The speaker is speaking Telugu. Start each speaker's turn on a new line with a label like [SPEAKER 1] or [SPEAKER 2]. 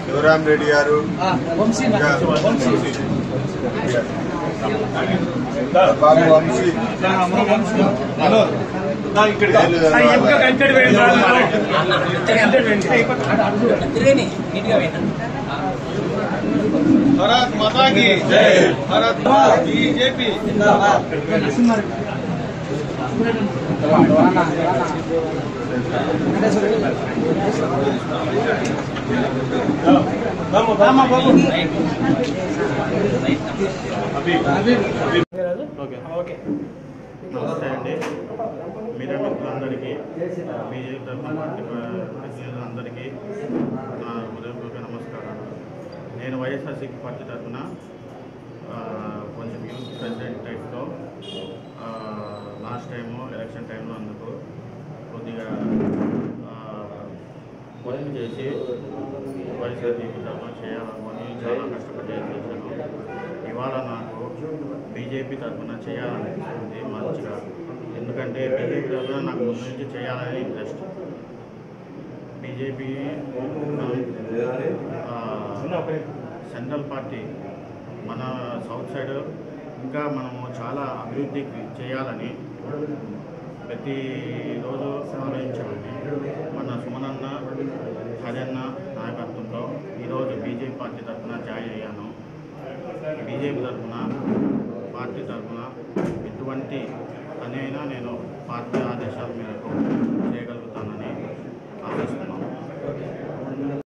[SPEAKER 1] శివరాం రెడ్డి గారు బాబు వంశీ భారత్ మాతా కీ జై, భారత్ బీజేపీ జిందాబాద్.
[SPEAKER 2] నమస్తే అండి. మీడియా మిత్రులందరికీ, బీజేపీ తరఫున పార్టీ ప్రతినిధులందరికీ నా హృదయపూర్వక నమస్కారాలు. నేను వైఎస్ఆర్సీపీ పార్టీ తరఫున కొంచెం యూత్ ప్రెసిడెంట్ టైప్లో లాస్ట్ టైము ఎలక్షన్ టైంలో అందుకు కొద్దిగా పొదుపు చేసి వైఎస్ఆర్సీపీ తరఫున చేయాలనుకొని చాలా కష్టపడి చేశాను. ఇవాళ నాకు బీజేపీ తరఫున చేయాలనిపిస్తుంది మంచిగా. ఎందుకంటే బీజేపీ తరఫున నాకు ముందు నుంచి చేయాలని ఇంట్రెస్ట్. బీజేపీ సెంట్రల్ పార్టీ మన సౌత్ సైడ్ ఇంకా మనము చాలా అభివృద్ధికి చేయాలని ప్రతిరోజు ఆలోచించామండి. మన సుమనన్న హరన్న నాయకత్వంలో ఈరోజు బీజేపీ పార్టీ తరఫున జాయిన్ అయ్యాను. బీజేపీ తరఫున పార్టీ తరఫున ఎటువంటి పనైనా నేను పార్టీ ఆదేశాల మేరకు చేయగలుగుతానని ఆశిస్తున్నాను.